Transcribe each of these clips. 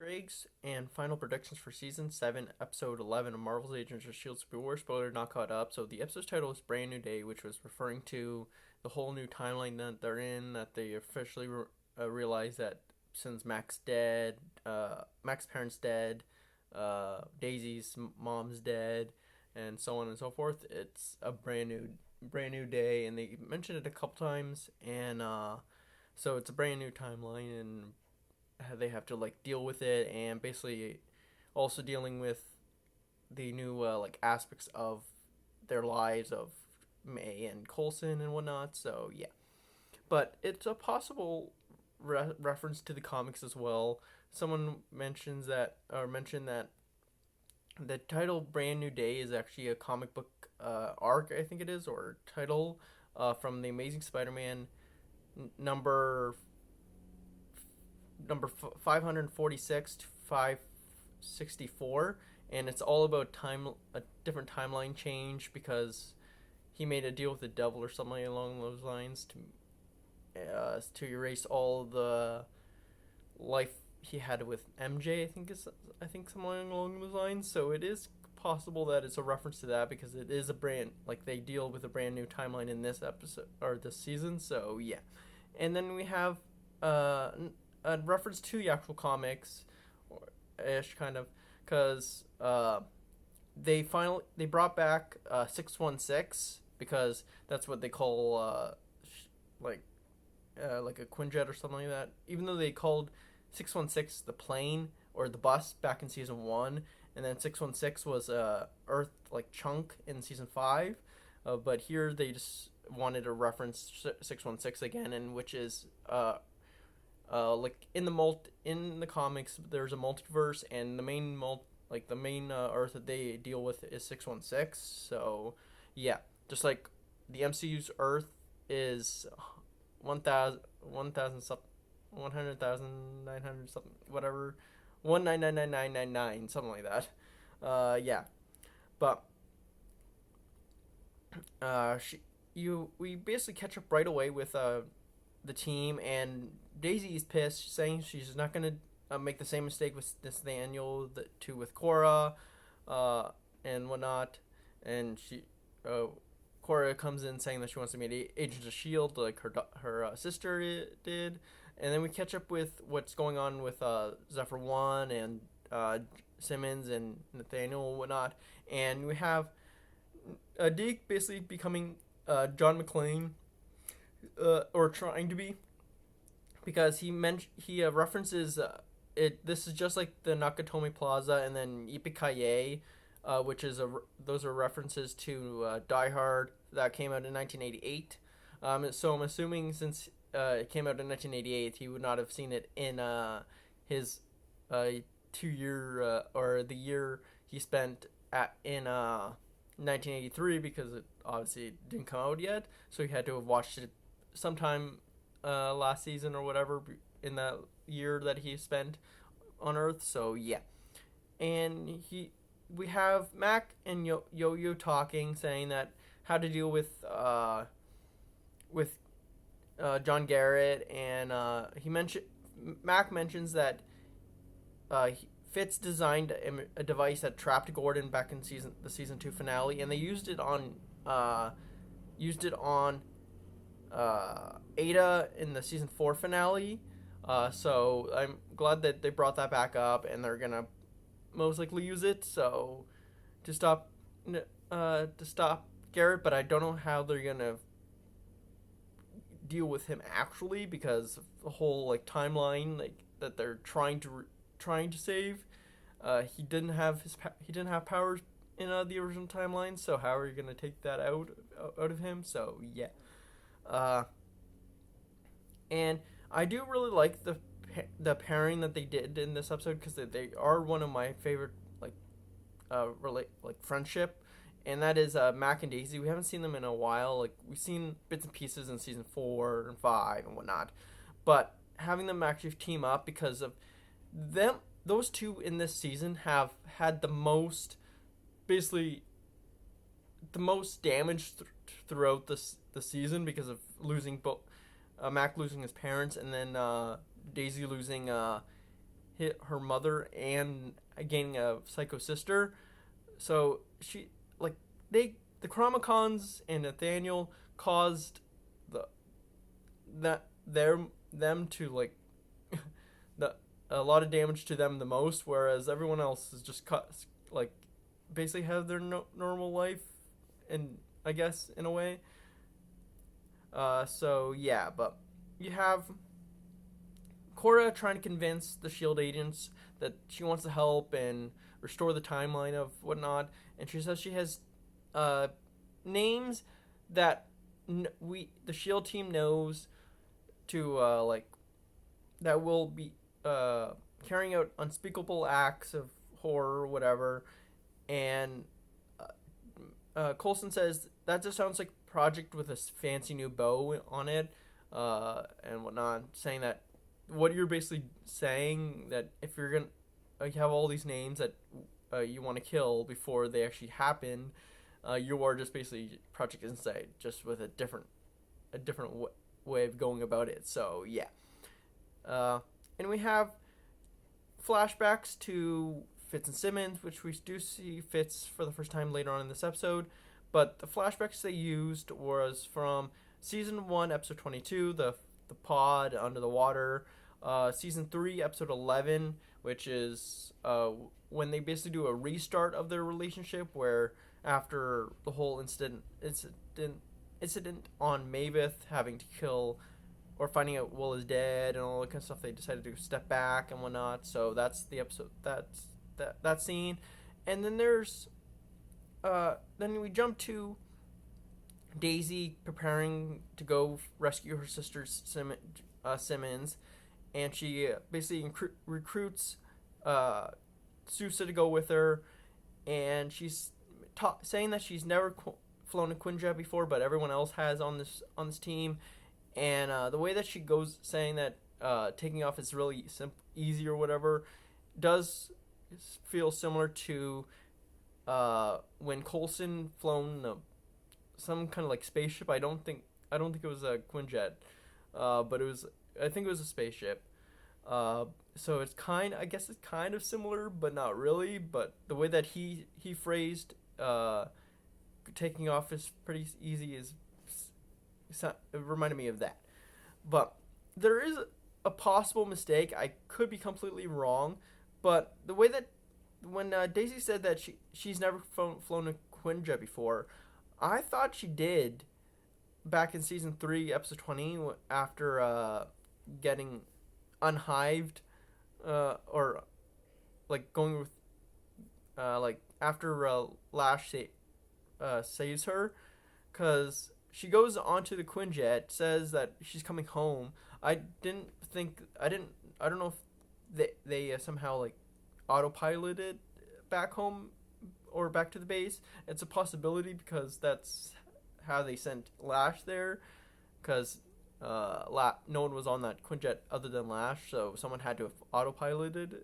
eggs and final predictions for season 7, episode 11 of Marvel's Agents of S.H.I.E.L.D. Civil War. Spoiler, not caught up. So the episode's title is Brand New Day, which was referring to the whole new timeline that they're in, that they officially realize that since Mac's dead, Mac's parents dead, Daisy's mom's dead, and so on and so forth. It's a brand new day, and they mentioned it a couple times, and so it's a brand new timeline, and they have to deal with it, and basically also dealing with the new aspects of their lives of May and Coulson and whatnot. So yeah, but it's a possible reference to the comics as well. Someone mentioned that the title "Brand New Day" is actually a comic book arc, I think it is, or title from the Amazing Spider-Man number 546 to 564, and it's all about a different timeline change because he made a deal with the devil or something along those lines to erase all the life he had with MJ. I think something along those lines. So it is possible that it's a reference to that because it is a brand they deal with a brand new timeline in this episode or this season. So yeah, and then we have a reference to the actual comics, ish kind of, because they brought back 616 because that's what they call like a Quinjet or something like that. Even though they called 616 the plane or the bus back in season 1, and then 616 was Earth chunk in season 5, but here they just wanted to reference 616 again, and which is in the comics there's a multiverse, and the main Earth that they deal with is 616. So yeah, just like the MCU's Earth is 1,000 something, 100,900 something, whatever, 1999999 something like that. Yeah, but we basically catch up right away with the team, and Daisy's pissed, saying she's not gonna make the same mistake with Nathaniel with Cora, and whatnot, and Cora comes in saying that she wants to meet Agents of S.H.I.E.L.D. like her sister did, and then we catch up with what's going on with Zephyr One and Simmons and Nathaniel and whatnot, and we have Deke basically becoming John McClane, or trying to be, because he references it. This is just like the Nakatomi Plaza and then Yippee which is those are references to Die Hard that came out in 1988. So I'm assuming since it came out in 1988, he would not have seen it in his 2-year or the year he spent in 1983, because it obviously didn't come out yet. So he had to have watched it sometime last season or whatever in that year that he spent on Earth. So yeah, and we have Mac and Yo-Yo talking, saying that how to deal with John Garrett, and Mac mentions that Fitz designed a device that trapped Gordon back in the season 2 finale, and they used it on Ada in the season 4 finale. So I'm glad that they brought that back up, and they're gonna most likely use it to stop Garrett. But I don't know how they're gonna deal with him actually, because of the whole timeline that they're trying to save. He didn't have powers in the original timeline, so how are you gonna take that out of him? So yeah. And I do really like the pairing that they did in this episode, because they are one of my favorite friendship, and that is Mac and Daisy. We haven't seen them in a while. We've seen bits and pieces in season 4 and 5 and whatnot, but having them actually team up, because of them, those two in this season have had the most damage throughout the season, because of losing Mac losing his parents, and then Daisy losing hit her mother and gaining a psycho sister. So she like the Chromicons and Nathaniel caused the that their them to like the a lot of damage to them the most, whereas everyone else is just like basically have their normal life, and I guess in a way. So yeah, but you have Cora trying to convince the Shield agents that she wants to help and restore the timeline of whatnot, and she says she has uh, names that the Shield team knows to that will be carrying out unspeakable acts of horror or whatever, and Coulson says that just sounds like a project with a fancy new bow on it, and whatnot, saying that what you're basically saying that if you're gonna you have all these names that you want to kill before they actually happen, you are just basically Project Insight, just with a different way of going about it. So yeah, and we have flashbacks to Fitz and Simmons, which we do see Fitz for the first time later on in this episode. But the flashbacks they used was from season 1, episode 22, the pod under the water. Season 3, episode 11, which is when they basically do a restart of their relationship, where after the whole incident on Maveth having to kill or finding out Will is dead and all that kind of stuff, they decided to step back and whatnot. So that's the episode. That's that scene, and then there's then we jump to Daisy preparing to go rescue her sister Simmons, and she basically recruits Sousa to go with her, and she's saying that she's never flown a Quinjet before, but everyone else has on this team, and the way that she goes saying that taking off is really easy or whatever does feel similar to when Coulson flown some kind of like spaceship. I don't think it was a Quinjet, but I think it was a spaceship. So it's I guess it's kind of similar, but not really. But the way that he phrased taking off is pretty easy it reminded me of that. But there is a possible mistake. I could be completely wrong, but the way that when Daisy said that she's never flown a Quinjet before, I thought she did back in season 3, episode 20, after getting unhived, or like going with like after Lash saves her, because she goes onto the Quinjet, says that she's coming home. I don't know if they somehow like autopiloted back home or back to the base. It's a possibility because that's how they sent Lash there, because no one was on that Quinjet other than Lash, so someone had to have autopiloted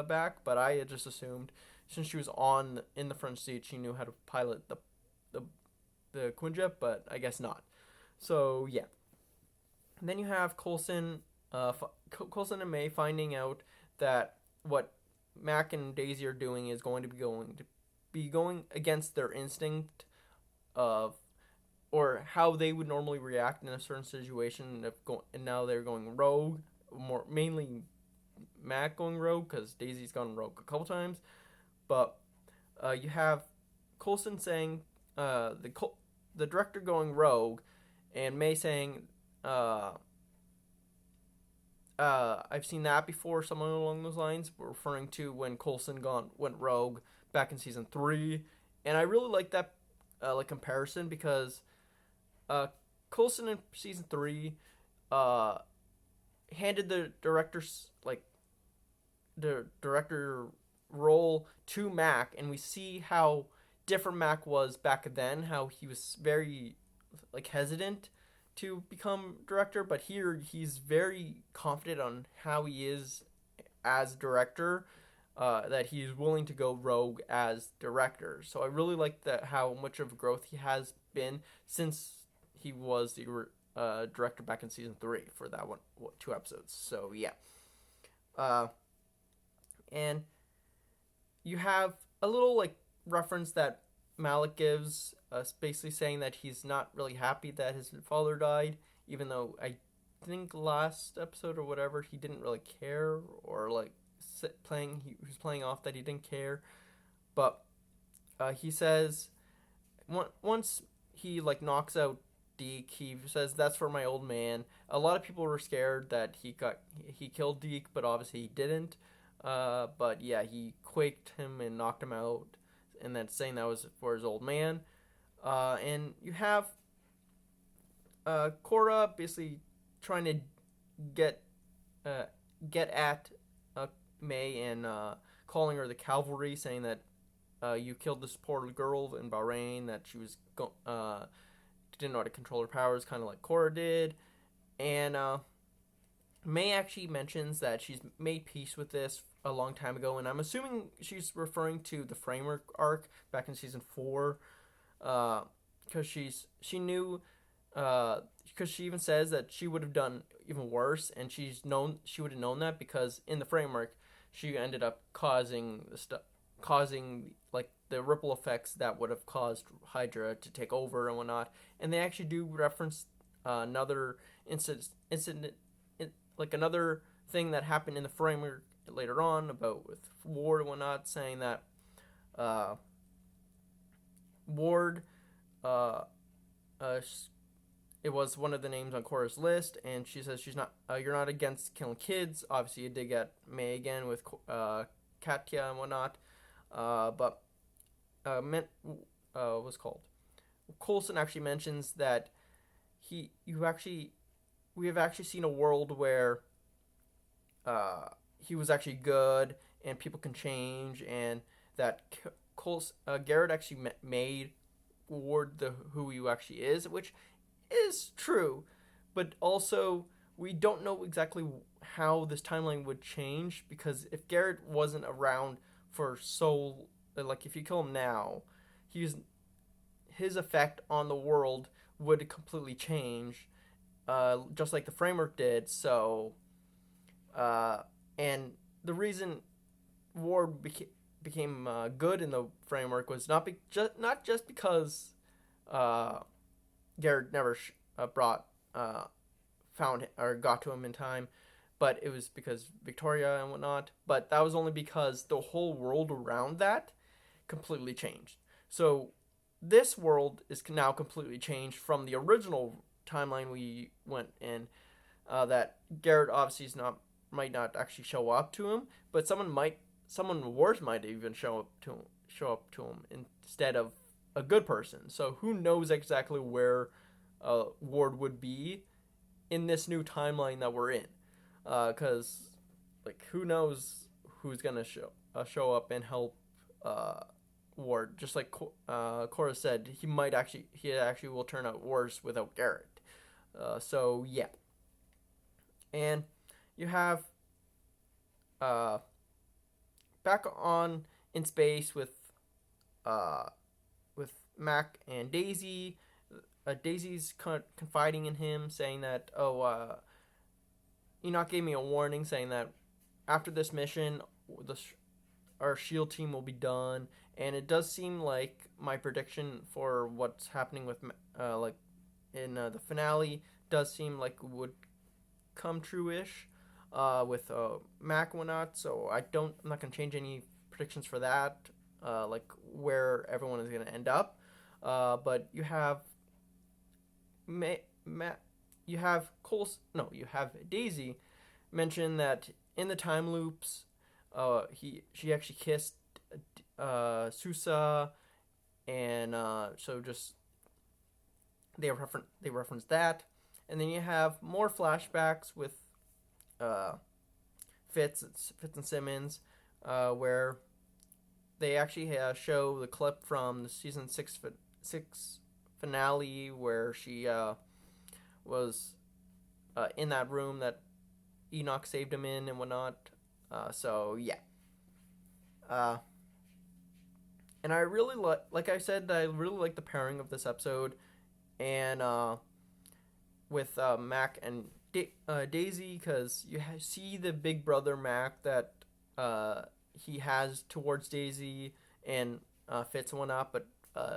back. But I had just assumed since she was in the front seat, she knew how to pilot the Quinjet, but I guess not. So yeah. And then you have Coulson and May finding out that what Mac and Daisy are doing is going to be going against their instinct of, or how they would normally react in a certain situation. And now they're going rogue, more mainly Mac going rogue, because Daisy's gone rogue a couple times. But you have Coulson saying the director going rogue, and May saying I've seen that before, something along those lines, referring to when Coulson went rogue back in season 3. And I really like that comparison, because Coulson in season 3 handed the director role to Mac, and we see how different Mac was back then, how he was very hesitant to become director, but here he's very confident on how he is as director, that he's willing to go rogue as director. So I really like that, how much of growth he has been since he was the director back in season 3 for that 2 episodes. So yeah. And you have a little like reference that Malik gives us, basically saying that he's not really happy that his father died, even though I think last episode or whatever he didn't really care, or like he was playing off that he didn't care. But he says once he like knocks out Deke, he says that's for my old man. A lot of people were scared that he killed Deke, but obviously he didn't. But yeah, he quaked him and knocked him out, and then saying that was for his old man. And you have Korra basically trying to get get at May and calling her the cavalry, saying that you killed this poor girl in Bahrain, that she was didn't know how to control her powers, kind of like Korra did. And May actually mentions that she's made peace with this a long time ago, and I'm assuming she's referring to the framework arc back in season 4, because she knew, because she even says that she would have done even worse, and she would have known that because in the framework she ended up causing like the ripple effects that would have caused Hydra to take over and whatnot. And they actually do reference another incident, like another thing that happened in the framework later on about with Ward and whatnot, saying that Ward, it was one of the names on Korra's list, and she says she's not. You're not against killing kids. Obviously, you did get May again with Katya and whatnot, but what's called Coulson actually mentions that we have actually seen a world where he was actually good and people can change, and that Garrett actually made Ward who he actually is, which is true, but also we don't know exactly how this timeline would change, because if Garrett wasn't around for so, like if you kill him now, his effect on the world would completely change, just like the framework did. So, and the reason Ward became good in the framework was not just because Garrett never found or got to him in time, but it was because Victoria and whatnot. But that was only because the whole world around that completely changed. So this world is now completely changed from the original timeline we went in. That Garrett obviously might not actually show up to him, but someone worse might even show up to him instead of a good person. So who knows exactly where Ward would be in this new timeline that we're in? Because like who knows who's gonna show up and help Ward? Just like Korra said, he actually will turn out worse without Garrett. So yeah, and you have back on in space with Mac and Daisy. Daisy's confiding in him, saying that Enoch gave me a warning, saying that after this mission, our SHIELD team will be done, and it does seem like my prediction for what's happening with like in the finale does seem like it would come true-ish with Mac and whatnot. So I'm not gonna change any predictions for that, like where everyone is gonna end up. But you have you have Daisy mention that in the time loops, she actually kissed Susa, and so just they reference that, and then you have more flashbacks with Fitz and Simmons, where they actually show the clip from the season 6 finale where she was in that room that Enoch saved him in and whatnot. So yeah. And I really like I said, I really like the pairing of this episode, and with Mac and Daisy, because you see the big brother Mac that he has towards Daisy and Fitz and whatnot, but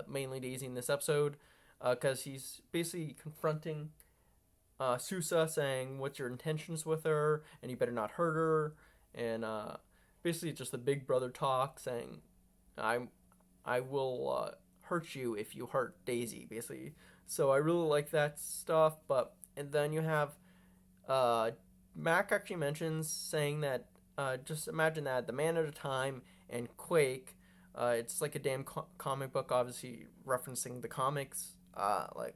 mainly Daisy in this episode, because he's basically confronting Sousa, saying, "What's your intentions with her? And you better not hurt her." And basically, just the big brother talk, saying, "I, I will hurt you if you hurt Daisy." Basically, so I really like that stuff. But and then you have Mac actually mentions saying that just imagine that the Man at a Time and Quake. It's like a damn comic book, obviously referencing the comics, like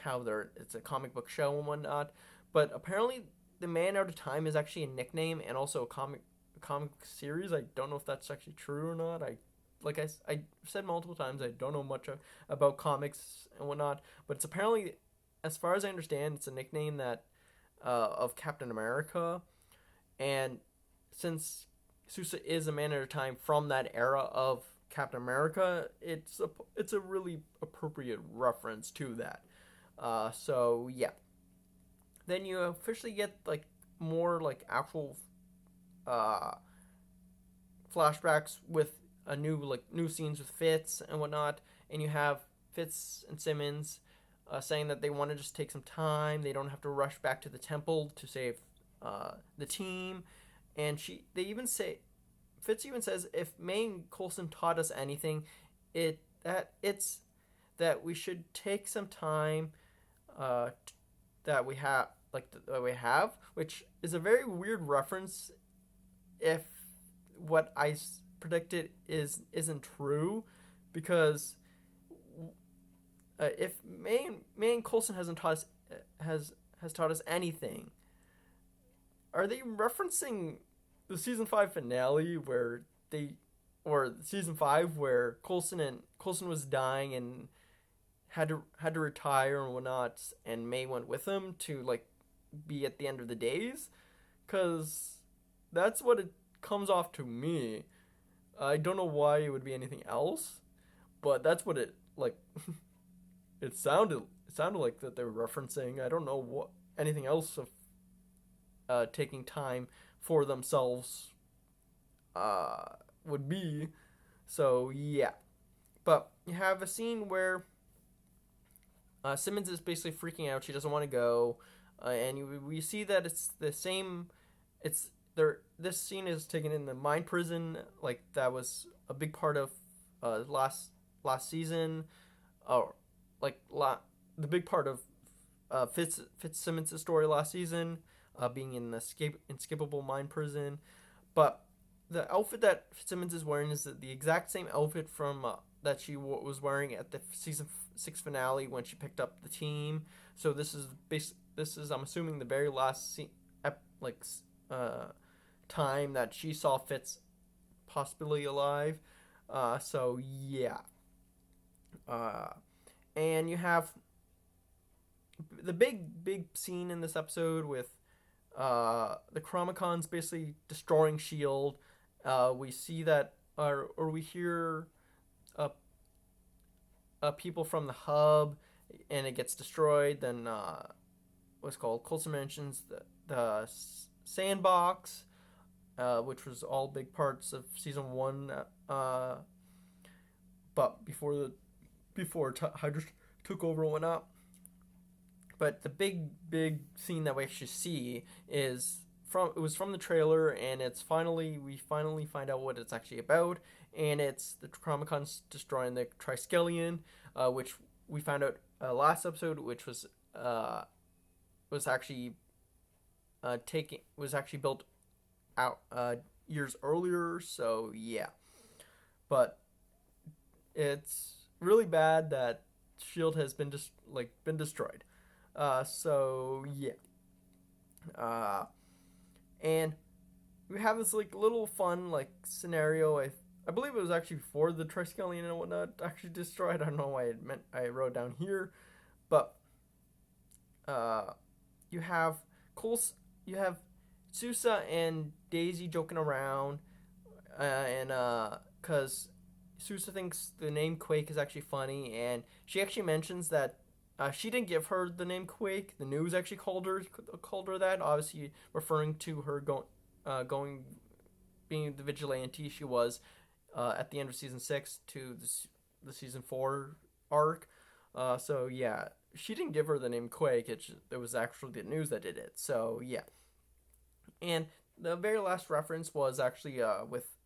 how it's a comic book show and whatnot. But apparently, the Man Out of Time is actually a nickname and also a comic series. I don't know if that's actually true or not. I said multiple times, I don't know much about comics and whatnot, but it's apparently, as far as I understand, it's a nickname that of Captain America, and since Sousa is a Man at a Time from that era of Captain America, it's a really appropriate reference to that. So yeah. Then you officially get like more like actual uh, flashbacks with a new scenes with Fitz and whatnot, and you have Fitz and Simmons saying that they want to just take some time. They don't have to rush back to the temple to save the team, and they even say Fitz even says if May and Coulson taught us anything, it's that we should take some time uh, that we have that we have, which is a very weird reference if what I predicted isn't true, because if May and Coulson hasn't taught us has taught us anything, are they referencing the season 5 finale where or season 5 where Coulson was dying and had to retire and whatnot, and May went with him to like be at the end of the days? Because that's what it comes off to me. I don't know why it would be anything else, but that's what it like. It sounded like that they were referencing. I don't know what anything else of taking time for themselves would be. So yeah, but you have a scene where Simmons is basically freaking out. She doesn't want to go, we see that it's the same. It's there. This scene is taken in the mine prison, like that was a big part of last season, or the big part of Fitzsimmons' story last season, being in the inescapable mine prison. But the outfit that Fitzsimmons is wearing is the exact same outfit from that she was wearing at the season 6 finale when she picked up the team. So this is I'm assuming the very last time that she saw Fitz possibly alive. So yeah. And you have the big scene in this episode with the Chromicons basically destroying Shield. We see that, or we hear people from the hub, and it gets destroyed. Then what's called Coulson mentions the sandbox, which was all big parts of season 1. But before Hydra took over and whatnot. But the big scene that we actually see is from the trailer, and we finally find out what it's actually about, and it's the Chromicons destroying the Triskelion, which we found out last episode, which was actually built out years earlier. So yeah, but it's really bad that Shield has been been destroyed. So yeah. And we have this like little fun like scenario. I believe it was actually before the Triskelion and whatnot actually destroyed. I don't know why I wrote down here, but you have Sousa and Daisy joking around, and because Sousa thinks the name Quake is actually funny, and she actually mentions that she didn't give her the name Quake. The news actually called her that, obviously referring to her going being the vigilante she was at the end of season 6 to the season 4 arc. So yeah, she didn't give her the name Quake. It was actually the news that did it. So yeah, and the very last reference was actually with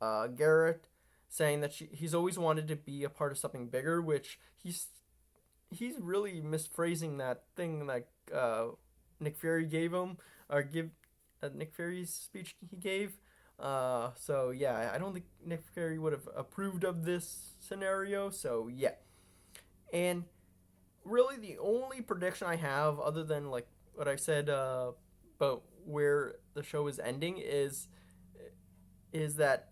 Garrett saying that he's always wanted to be a part of something bigger, which he's really misphrasing that thing that Nick Fury gave him, or give Nick Fury's speech he gave. So yeah, I don't think Nick Fury would have approved of this scenario. So yeah, and really the only prediction I have, other than like what I said about where the show is ending, is that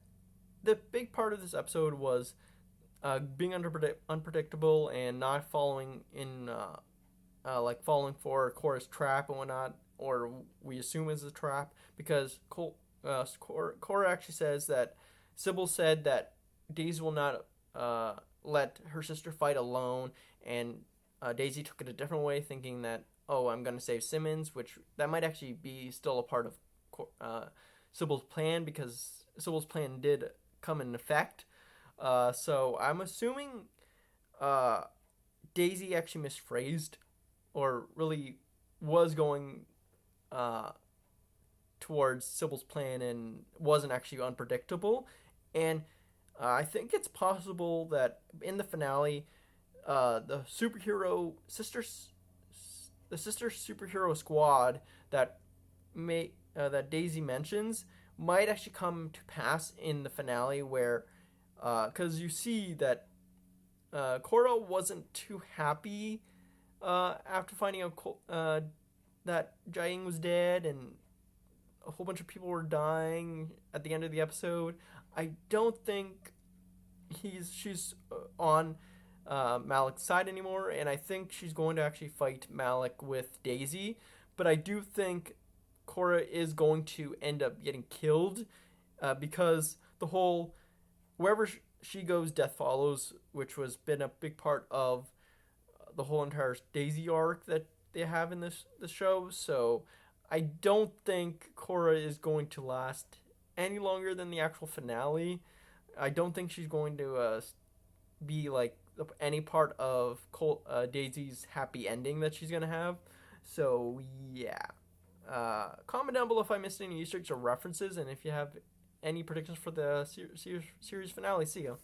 the big part of this episode was being unpredictable and not following in like falling for Cora's trap and whatnot, or we assume is a trap, because Cora actually says that Sybil said that Daisy will not let her sister fight alone, and Daisy took it a different way, thinking that, oh, I'm gonna save Simmons, which that might actually be still a part of Sybil's plan, because Sybil's plan did come in effect. So I'm assuming Daisy actually misphrased, or really was going towards Sybil's plan and wasn't actually unpredictable. And I think it's possible that in the finale, the superhero sisters, the sister superhero squad that Daisy mentions might actually come to pass in the finale, where because you see that Cora wasn't too happy after finding out that Jiaying was dead and a whole bunch of people were dying at the end of the episode. I don't think she's on Malik's side anymore, and I think she's going to actually fight Malik with Daisy. But I do think Cora is going to end up getting killed because the whole wherever she goes, death follows, which was been a big part of the whole entire Daisy arc that they have in this show. So I don't think Cora is going to last any longer than the actual finale. I don't think she's going to be like any part of Daisy's happy ending that she's gonna have. So yeah, comment down below if I missed any Easter eggs or references, and if you have any predictions for the series finale. See ya.